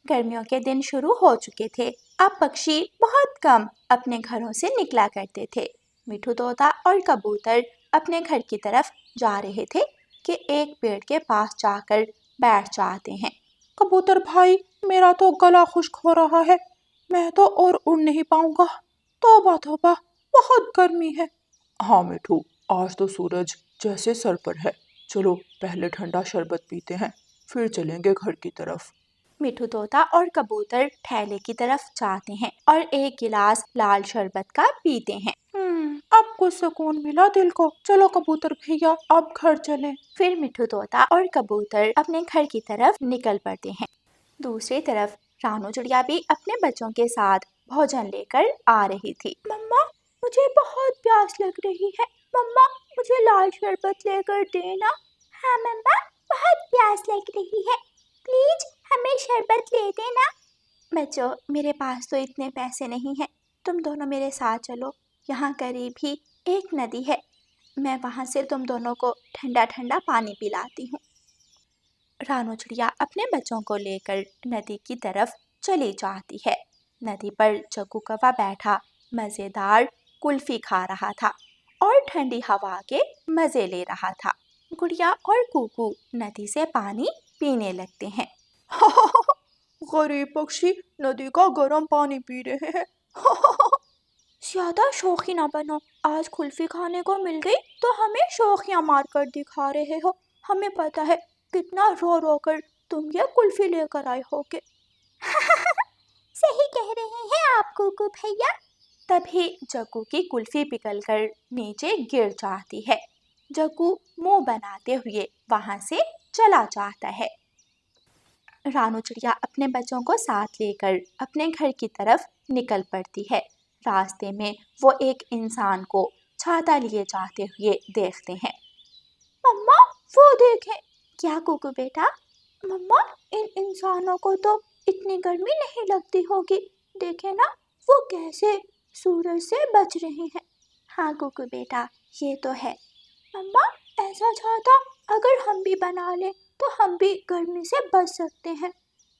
गर्मियों के दिन शुरू हो चुके थे। अब पक्षी बहुत कम अपने घरों से निकला करते थे। मिठू तोता और कबूतर अपने घर की तरफ जा रहे थे कि एक पेड़ के पास जाकर बैठ जाते हैं। कबूतर भाई, मेरा तो गला खुश्क हो रहा है। मैं तो और उड़ नहीं पाऊंगा। तौबा तौबा, बहुत गर्मी है। हाँ मिठू, आज तो सूरज जैसे सर पर है। चलो पहले ठंडा शरबत पीते हैं, फिर चलेंगे घर की तरफ। मिठू तोता और कबूतर ठेले की तरफ जाते हैं और एक गिलास लाल शरबत का पीते हैं। अब कुछ सुकून मिला दिल को। चलो कबूतर भैया, अब घर चलें। फिर मिठू तोता और कबूतर अपने घर की तरफ निकल पड़ते हैं। दूसरी तरफ रानू चिड़िया भी अपने बच्चों के साथ भोजन लेकर आ रही थी। मम्मा, मुझे बहुत प्यास लग रही है। मम्मा, मुझे लाल शरबत लेकर देना। हाँ मम्मा, बहुत प्यास लग रही है। प्लीज हमें शरबत ले देना। बच्चों, मेरे पास तो इतने पैसे नहीं हैं। तुम दोनों मेरे साथ चलो। यहाँ करीब ही एक नदी है। मैं वहाँ से तुम दोनों को ठंडा ठंडा पानी पिलाती हूँ। रानू चिड़िया अपने बच्चों को लेकर नदी की तरफ चली जाती है। नदी पर जग्गू कौवा बैठा मज़ेदार कुल्फी खा रहा था और ठंडी हवा के मज़े ले रहा था। गुड़िया और कुकू नदी से पानी पीने लगते हैं। गरीब पक्षी नदी का गर्म पानी पी रहे हैं। ज्यादा शौकी ना बनो। आज कुल्फी खाने को मिल गई तो हमें शौकियां मार कर दिखा रहे हो। हमें पता है कितना रो रो कर तुम ये कुल्फी लेकर आए होगे। सही कह रहे हैं आप कुकू भैया। तभी जग्गू की कुल्फी पिघलकर नीचे गिर जाती है। जग्गू मुंह बनाते हुए वहां से चला जाता है। रानू चिड़िया अपने बच्चों को साथ लेकर अपने घर की तरफ निकल पड़ती है। रास्ते में वो एक इंसान को छाता लिए जाते हुए देखते हैं। मम्मा, वो देखें। क्या कुकू बेटा? मम्मा, इन इंसानों को तो इतनी गर्मी नहीं लगती होगी। देखे ना, वो कैसे सूरज से बच रहे हैं। हाँ कुकू बेटा, ये तो है। मम्मा, ऐसा छाता अगर हम भी बना लें तो हम भी गर्मी से बच सकते हैं।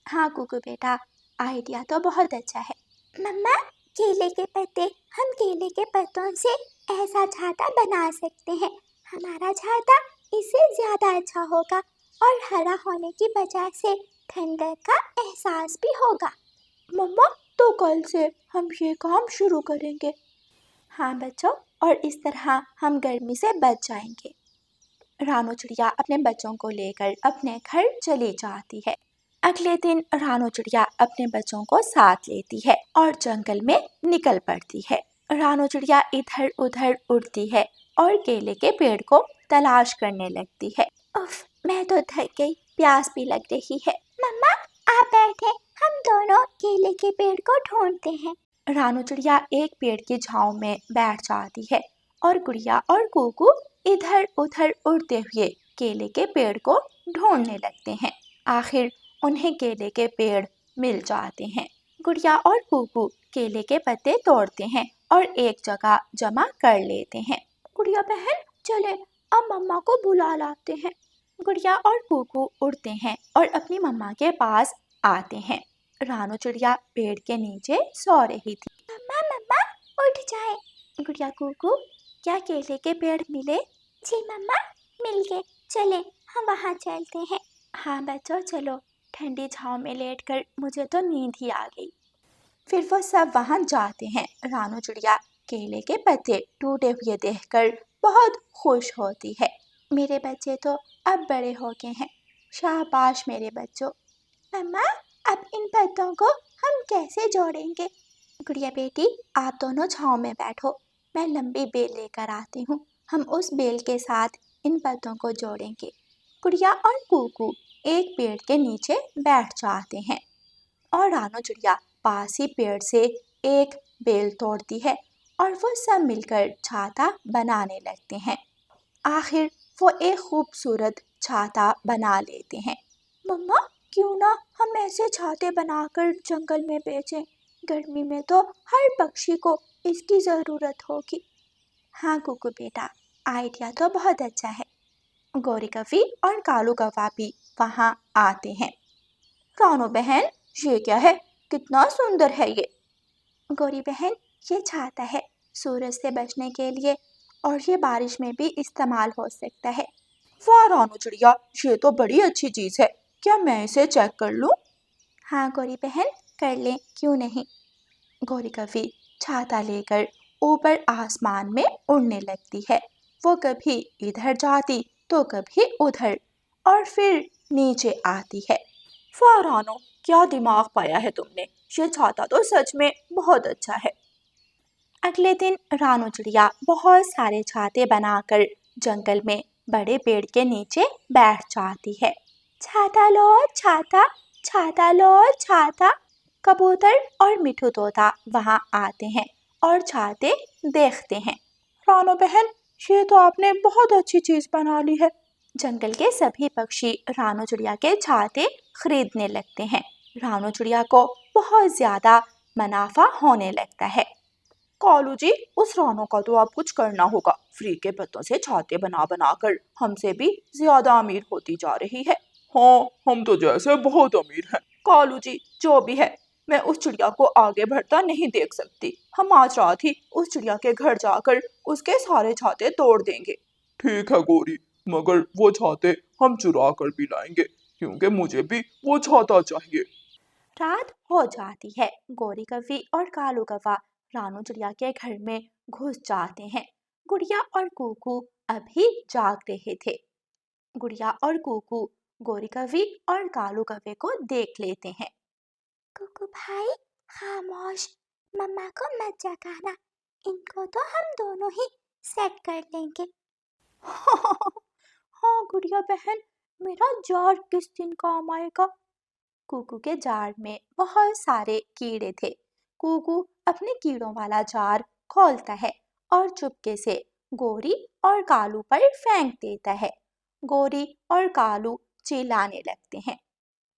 हाँ कुकू बेटा, आइडिया तो बहुत अच्छा है। मम्मा, केले के पत्ते, हम केले के पत्तों से ऐसा छाता बना सकते हैं। हमारा छाता इससे ज़्यादा अच्छा होगा और हरा होने की वजह से ठंडक का एहसास भी होगा। मम्मा, तो कल से हम ये काम शुरू करेंगे। हाँ बच्चों, और इस तरह हम गर्मी से बच जाएंगे। रानू चिड़िया अपने बच्चों को लेकर अपने घर चली जाती है। अगले दिन रानू चिड़िया अपने बच्चों को साथ लेती है और जंगल में निकल पड़ती है। रानू चिड़िया इधर उधर उड़ती है और केले के पेड़ को तलाश करने लगती है। उफ, मैं तो थक गई, प्यास भी लग रही है। मम्मा, आप बैठे, हम दोनों केले के पेड़ को ढूंढते हैं। रानू चिड़िया एक पेड़ की छांव में बैठ जाती है और गुड़िया और कुकू इधर उधर उड़ते हुए केले के पेड़ को ढूंढने लगते हैं। आखिर उन्हें केले के पेड़ मिल जाते हैं। गुड़िया और कुकू केले के पत्ते तोड़ते हैं और एक जगह जमा कर लेते हैं। गुड़िया बहन, चले अब मम्मा को बुला लाते हैं। गुड़िया और कुकू उड़ते हैं और अपनी मम्मा के पास आते हैं। रानू चिड़िया पेड़ के नीचे सो रही थी। मम्मा मम्मा, उठ जाए। गुड़िया कुकू, क्या केले के पेड़ मिले? जी मम्मा, मिल गए। चले हम वहाँ चलते हैं। हाँ बच्चों, चलो। ठंडी छाँव में लेटकर मुझे तो नींद ही आ गई। फिर वो सब वहाँ जाते हैं। रानू चिड़िया केले के पत्ते टूटे हुए देखकर बहुत खुश होती है। मेरे बच्चे तो अब बड़े हो गए हैं। शाबाश मेरे बच्चों। मम्मा, अब इन पत्तों को हम कैसे जोड़ेंगे? गुड़िया बेटी, आप दोनों छाँव में बैठो, मैं लंबी बेल लेकर आती हूँ। हम उस बेल के साथ इन पत्तों को जोड़ेंगे। गुड़िया और कुकू एक पेड़ के नीचे बैठ जाते हैं और रानू चिड़िया पास ही पेड़ से एक बेल तोड़ती है और वो सब मिलकर छाता बनाने लगते हैं। आखिर वो एक खूबसूरत छाता बना लेते हैं। मम्मा, क्यों ना हम ऐसे छाते बनाकर जंगल में बेचें? गर्मी में तो हर पक्षी को इसकी ज़रूरत होगी। हाँ कुकू बेटा, आइडिया तो बहुत अच्छा है। गौरी कौवी और कालू कौवा भी वहाँ आते हैं। रानू बहन, ये क्या है, कितना सुंदर है ये। गौरी बहन, ये छाता है सूरज से बचने के लिए, और ये बारिश में भी इस्तेमाल हो सकता है। वाह रानू चिड़िया, ये तो बड़ी अच्छी चीज है। क्या मैं इसे चेक कर लूं? हाँ गौरी बहन, कर लें, क्यों नहीं। गौरी कभी छाता लेकर ऊपर आसमान में उड़ने लगती है। वो कभी इधर जाती तो कभी उधर, और फिर नीचे आती है। वाह रानू, क्या दिमाग पाया है तुमने। ये छाता तो सच में बहुत अच्छा है। अगले दिन रानू चिड़िया बहुत सारे छाते बनाकर जंगल में बड़े पेड़ के नीचे बैठ जाती है। छाता लो छाता, छाता लो छाता। कबूतर और मिठू तोता वहां आते हैं और छाते देखते हैं। रानू बहन, ये तो आपने बहुत अच्छी चीज बना ली है। जंगल के सभी पक्षी रानू चिड़िया के छाते खरीदने लगते हैं। रानू चिड़िया को बहुत ज्यादा मुनाफा होने लगता है। कालू जी, उस रानू का तो आप कुछ करना होगा। फ्री के पत्तों से छाते बना बना कर हमसे भी ज्यादा अमीर होती जा रही है। हाँ, हम तो जैसे बहुत अमीर हैं। कालू जी, जो भी है, मैं उस चिड़िया को आगे बढ़ता नहीं देख सकती। हम आज रात ही उस चिड़िया के घर जाकर उसके सारे छाते तोड़ देंगे। ठीक है गौरी, मगर वो छाते हम चुरा कर भी लाएंगे, क्योंकि मुझे भी वो छाता चाहिए। रात हो जाती है। गौरी कौवी और कालू कौवा रानू चिड़िया के घर में घुस जाते हैं। गुड़िया और कूकू अभी जाग रहे थे। गुड़िया और कूकू गौरी कौवी और कालू कौवे को देख लेते हैं। कूकू भाई, खामोश, मम्मा को मत जगाना, इनको तो हम दोनों ही सेट कर लेंगे। हाँ गुड़िया बहन, मेरा जार किस दिन काम आएगा? कूकू के जार में बहुत सारे कीड़े थे। कूकू अपने कीड़ों वाला जार खोलता है और चुपके से गोरी और कालू पर फेंक देता है। गोरी और कालू चिल्लाने लगते हैं।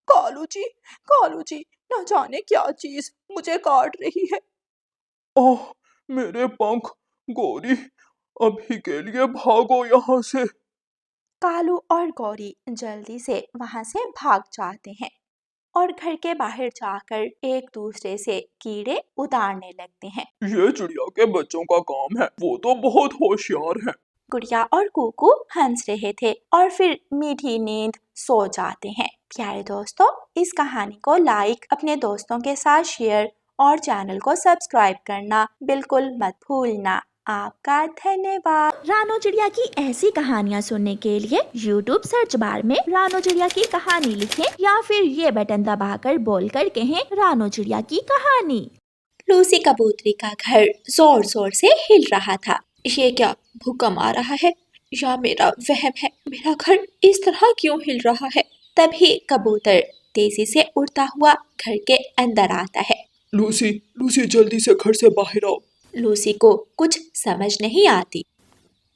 कालू जी, न जाने क्या चीज मुझे काट रही है। ओह, मेरे पंख। गौरी, अभी के लिए भागो यहाँ से। कालू और गौरी जल्दी से वहां से भाग जाते हैं और घर के बाहर जाकर एक दूसरे से कीड़े उतारने लगते हैं। ये चिड़िया के बच्चों का काम है, वो तो बहुत होशियार हैं। गुड़िया और कूकू हंस रहे थे और फिर मीठी नींद सो जाते हैं। प्यारे दोस्तों, इस कहानी को लाइक, अपने दोस्तों के साथ शेयर और चैनल को सब्सक्राइब करना बिल्कुल मत भूलना। आपका धन्यवाद। रानो चिड़िया की ऐसी कहानियाँ सुनने के लिए YouTube सर्च बार में रानो चिड़िया की कहानी लिखें या फिर ये बटन दबाकर बोलकर कहें रानो चिड़िया की कहानी। लूसी कबूतरी का घर जोर जोर से हिल रहा था। ये क्या, भूकंप आ रहा है या मेरा वहम है? मेरा घर इस तरह क्यों हिल रहा है? तभी कबूतर तेजी से उड़ता हुआ घर के अंदर आता है। लूसी जल्दी से घर से बाहर आओ। लूसी को कुछ समझ नहीं आती,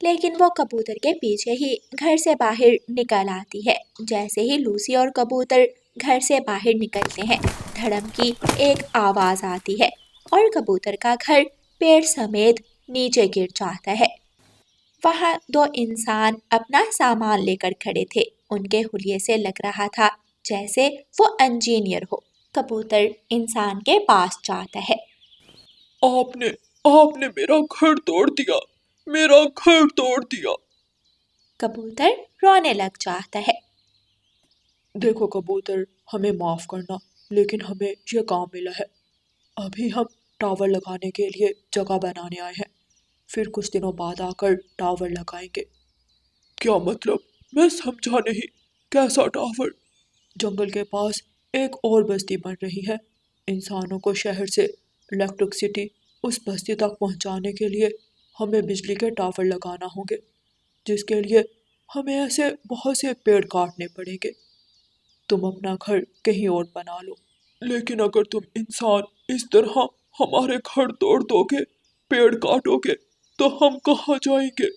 लेकिन वो कबूतर के पीछे ही घर से बाहर निकल आती है। जैसे ही लूसी और कबूतर घर से बाहर निकलते हैं, धड़म की एक आवाज आती है और कबूतर का घर पेड़ समेत नीचे गिर जाता है। वहाँ दो इंसान अपना सामान लेकर खड़े थे। उनके हुलिये से लग रहा था जैसे वो इंजीनियर हो। कबूतर इंसान के पास जाता है। आपने मेरा घर तोड़ दिया, मेरा घर तोड़ दिया। कबूतर रोने लग जाता है। देखो कबूतर, हमें माफ करना, लेकिन हमें ये काम मिला है। अभी हम टावर लगाने के लिए जगह बनाने आए हैं, फिर कुछ दिनों बाद आकर टावर लगाएंगे। क्या मतलब? मैं समझा नहीं। कैसा टावर? जंगल के पास एक और बस्ती बन रही है। इंसानों को शहर से इलेक्ट्रिसिटी उस बस्ती तक पहुंचाने के लिए हमें बिजली के टावर लगाना होंगे, जिसके लिए हमें ऐसे बहुत से पेड़ काटने पड़ेंगे। तुम अपना घर कहीं और बना लो। लेकिन अगर तुम इंसान इस तरह हमारे घर तोड़ दोगे, पेड़ काटोगे, तो हम कहाँ जाएंगे?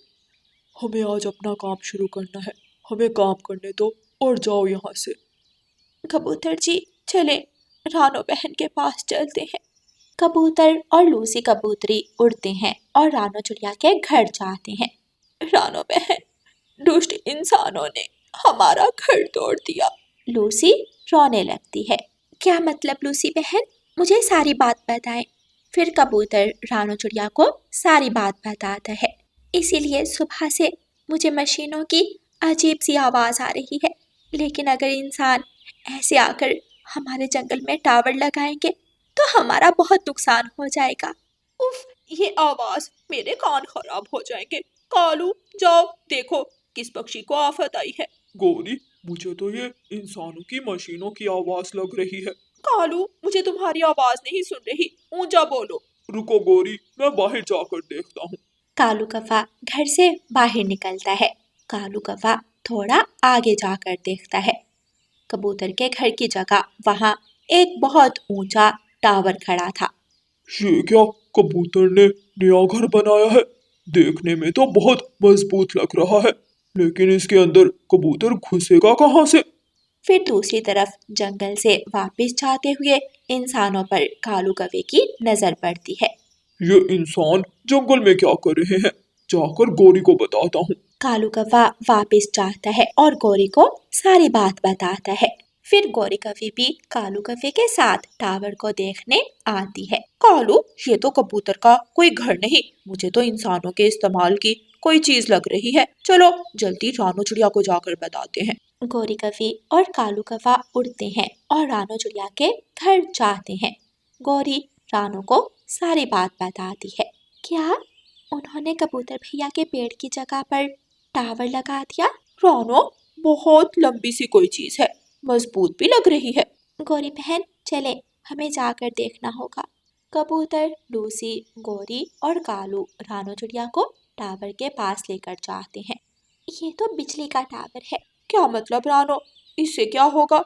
हमें आज अपना काम शुरू करना है। हमें काम करने दो और जाओ यहाँ से। कबूतर जी, चले, रानो बहन के पास चलते हैं। कबूतर और लूसी कबूतरी उड़ते हैं और रानो चिड़िया के घर जाते हैं। रानो बहन, दुष्ट इंसानों ने हमारा घर तोड़ दिया। लूसी रोने लगती है। क्या मतलब लूसी बहन? मुझे सारी बात बताएं। फिर कबूतर रानू चिड़िया को सारी बात बताता है। इसीलिए सुबह से मुझे मशीनों की अजीब सी आवाज़ आ रही है। लेकिन अगर इंसान ऐसे आकर हमारे जंगल में टावर लगाएंगे तो हमारा बहुत नुकसान हो जाएगा। उफ, ये आवाज, मेरे कान खराब हो जाएंगे। कालू, जाओ देखो किस पक्षी को आफत आई है। गौरी, मुझे तो ये इंसानों की मशीनों की आवाज लग रही है। कालू, मुझे तुम्हारी आवाज नहीं सुन रही, ऊंचा बोलो। रुको गौरी, मैं बाहर जाकर देखता हूँ। कालू कौवा घर से बाहर निकलता है। कालू कौवा थोड़ा आगे जाकर देखता है। कबूतर के घर की जगह वहाँ एक बहुत ऊंचा टावर खड़ा था। ये क्या, कबूतर ने नया घर बनाया है? देखने में तो बहुत मजबूत लग रहा है, लेकिन इसके अंदर कबूतर घुसेगा कहाँ से? फिर दूसरी तरफ जंगल से वापस जाते हुए इंसानों पर कालू कौवे की नजर पड़ती है। ये इंसान जंगल में क्या कर रहे हैं? जाकर गौरी को बताता हूँ। कालू कौवा वापस जाता है और गौरी को सारी बात बताता है। फिर गौरी कौवे भी कालू कौवे के साथ टावर को देखने आती है। कालू, ये तो कबूतर का कोई घर नहीं, मुझे तो इंसानों के इस्तेमाल की कोई चीज लग रही है। चलो जल्दी रानू चिड़िया को जाकर बताते हैं। गौरी कौवे और कालू कौवा उड़ते हैं और रानू चिड़िया के घर जाते हैं। गौरी रानू को सारी बात बताती है। क्या उन्होंने कबूतर भैया के पेड़ की जगह पर टावर लगा दिया? रानो, बहुत लंबी सी कोई चीज है, मजबूत भी लग रही है। गौरी बहन चले, हमें जाकर देखना होगा। कबूतर, लूसी, गौरी और कालू रानू चिड़िया को टावर के पास लेकर जाते हैं। ये तो बिजली का टावर है। क्या मतलब रानो, इससे क्या होगा?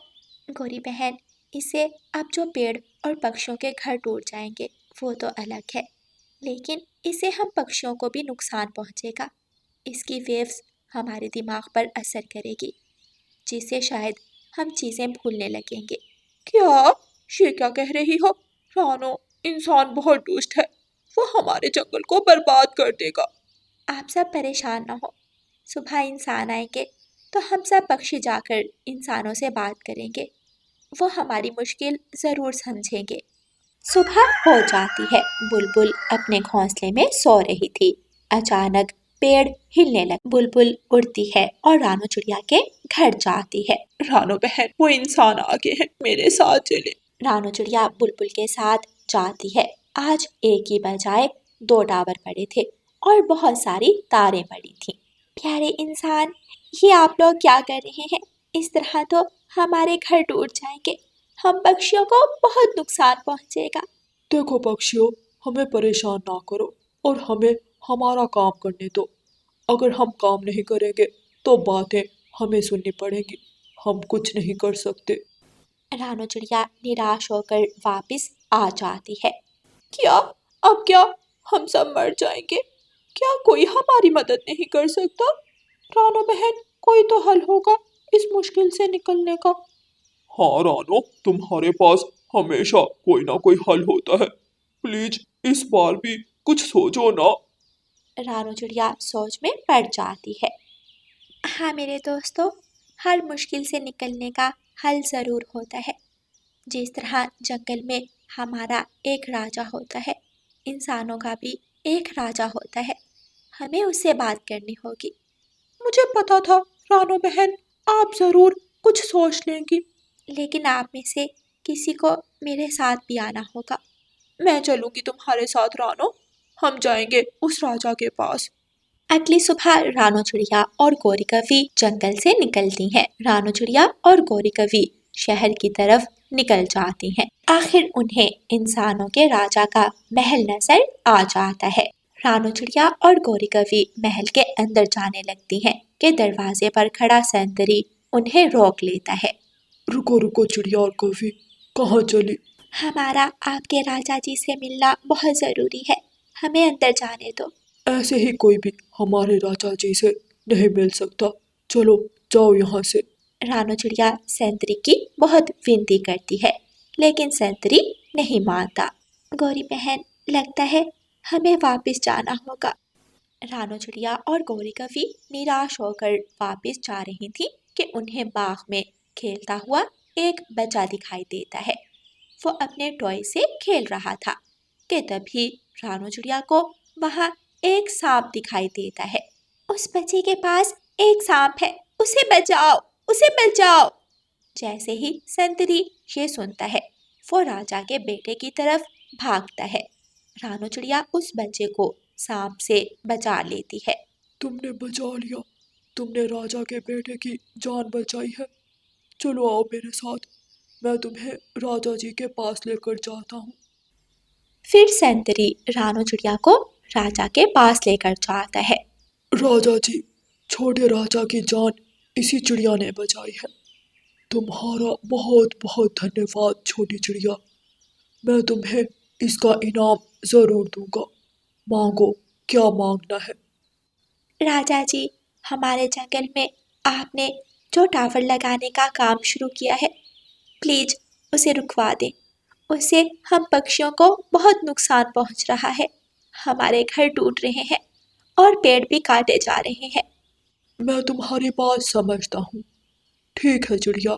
गौरी बहन, इससे अब जो पेड़ और पक्षियों के घर टूट जाएंगे वो तो अलग है, लेकिन इससे हम पक्षियों को भी नुकसान पहुंचेगा। इसकी वेव्स हमारे दिमाग पर असर करेगी, जिससे शायद हम चीज़ें भूलने लगेंगे। क्या, ये क्या कह रही हो? रानो, इंसान बहुत दुष्ट है, वो हमारे जंगल को बर्बाद कर देगा। आप सब परेशान ना हो। सुबह इंसान आएंगे तो हम सब पक्षी जाकर इंसानों से बात करेंगे। वो हमारी मुश्किल ज़रूर समझेंगे। सुबह हो जाती है। बुलबुल अपने घोंसले में सो रही थी। अचानक पेड़ हिलने लगे। बुलबुल उड़ती है और रानू चिड़िया के घर जाती है। रानो बहन, वो इंसान आगे हैं, मेरे साथ चले। रानू चिड़िया बुलबुल के साथ जाती है। आज एक ही बजाय दो टावर पड़े थे और बहुत सारी तारें पड़ी थीं। प्यारे इंसान, ये आप लोग क्या कर रहे हैं? इस तरह तो हमारे घर टूट जाएंगे। हम पक्षियों को बहुत नुकसान पहुंचेगा। देखो पक्षियों, हमें परेशान ना करो और हमें हमारा काम करने दो। अगर हम काम नहीं करेंगे तो बातें हमें सुननी पड़ेंगी, हम कुछ नहीं कर सकते। रानू चिड़िया निराश होकर वापस आ जाती है। क्या, अब क्या, हम सब मर जाएंगे? क्या कोई हमारी मदद नहीं कर सकता? रानो बहन, कोई तो हल होगा इस मुश्किल से निकलने का। हाँ रानो, तुम्हारे पास हमेशा कोई ना कोई हल होता है, प्लीज इस बार भी कुछ सोचो ना। रानू चिड़िया सोच में पड़ जाती है। हाँ मेरे दोस्तों, हर मुश्किल से निकलने का हल ज़रूर होता है। जिस तरह जंगल में हमारा एक राजा होता है, इंसानों का भी एक राजा होता है। हमें उससे बात करनी होगी। मुझे पता था रानो बहन, आप जरूर कुछ सोच लेंगी। लेकिन आप में से किसी को मेरे साथ भी आना होगा। मैं चलूंगी तुम्हारे साथ रानो, हम जाएंगे उस राजा के पास। अगली सुबह रानू चिड़िया और गौरी कवि जंगल से निकलती हैं। रानू चिड़िया और गौरी कवि शहर की तरफ निकल जाती हैं। आखिर उन्हें इंसानों के राजा का महल नजर आ जाता है। रानू चिड़िया और गौरी कवि महल के अंदर जाने लगती हैं कि दरवाजे पर खड़ा सेंतरी उन्हें रोक लेता है। रुको रुको चिड़िया और कवि, कहाँ चली? हमारा आपके राजा जी से मिलना बहुत जरूरी है, हमें अंदर जाने दो। ऐसे ही कोई भी हमारे राजा जी से नहीं मिल सकता, चलो जाओ यहाँ से। रानू चिड़िया सेंतरी की बहुत विनती करती है, लेकिन सेंतरी नहीं मानता। गौरी बहन, लगता है हमें वापस जाना होगा। रानू चिड़िया और गौरी कवि निराश होकर वापस जा रही थी कि उन्हें बाग में खेलता हुआ एक बच्चा दिखाई देता है। वो अपने टॉय से खेल रहा था कि तभी रानू चिड़िया को वहाँ एक सांप दिखाई देता है। उस बच्चे के पास एक सांप है, उसे बचाओ, उसे बचाओ। जैसे ही संतरी ये सुनता है वो राजा के बेटे की तरफ भागता है। रानू चिड़िया उस बच्चे को सांप से बचा लेती है। तुमने बचा लिया, तुमने राजा के बेटे की जान बचाई है। चलो आओ मेरे साथ, मैं तुम्हें राजा जी के पास लेकर जाता हूँ। फिर संतरी रानू चिड़िया को राजा के पास लेकर जाता है। राजा जी, छोटे राजा की जान इसी चिड़िया ने बचाई है। तुम्हारा बहुत बहुत धन्यवाद छोटी चिड़िया। मैं तुम्हें इसका इनाम जरूर दूंगा। मांगो, क्या मांगना है? राजा जी, हमारे जंगल में आपने जो टावर लगाने का काम शुरू किया है, प्लीज उसे रुकवा दें। उससे हम पक्षियों को बहुत नुकसान पहुंच रहा है। हमारे घर टूट रहे हैं और पेड़ भी काटे जा रहे हैं। मैं तुम्हारी बात समझता हूँ। ठीक है चिड़िया,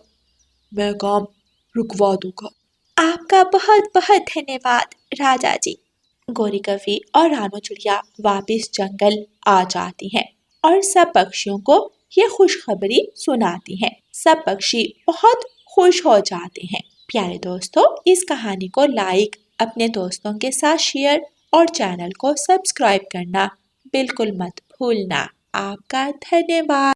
मैं काम रुकवा दूंगा। आपका बहुत बहुत धन्यवाद राजा जी। गोरी कवि और रानू चिड़िया वापिस जंगल आ जाती हैं और सब पक्षियों को ये खुशखबरी सुनाती हैं। सब पक्षी बहुत खुश हो जाते हैं। प्यारे दोस्तों, इस कहानी को लाइक, अपने दोस्तों के साथ शेयर और चैनल को सब्सक्राइब करना बिल्कुल मत भूलना। आपका धन्यवाद।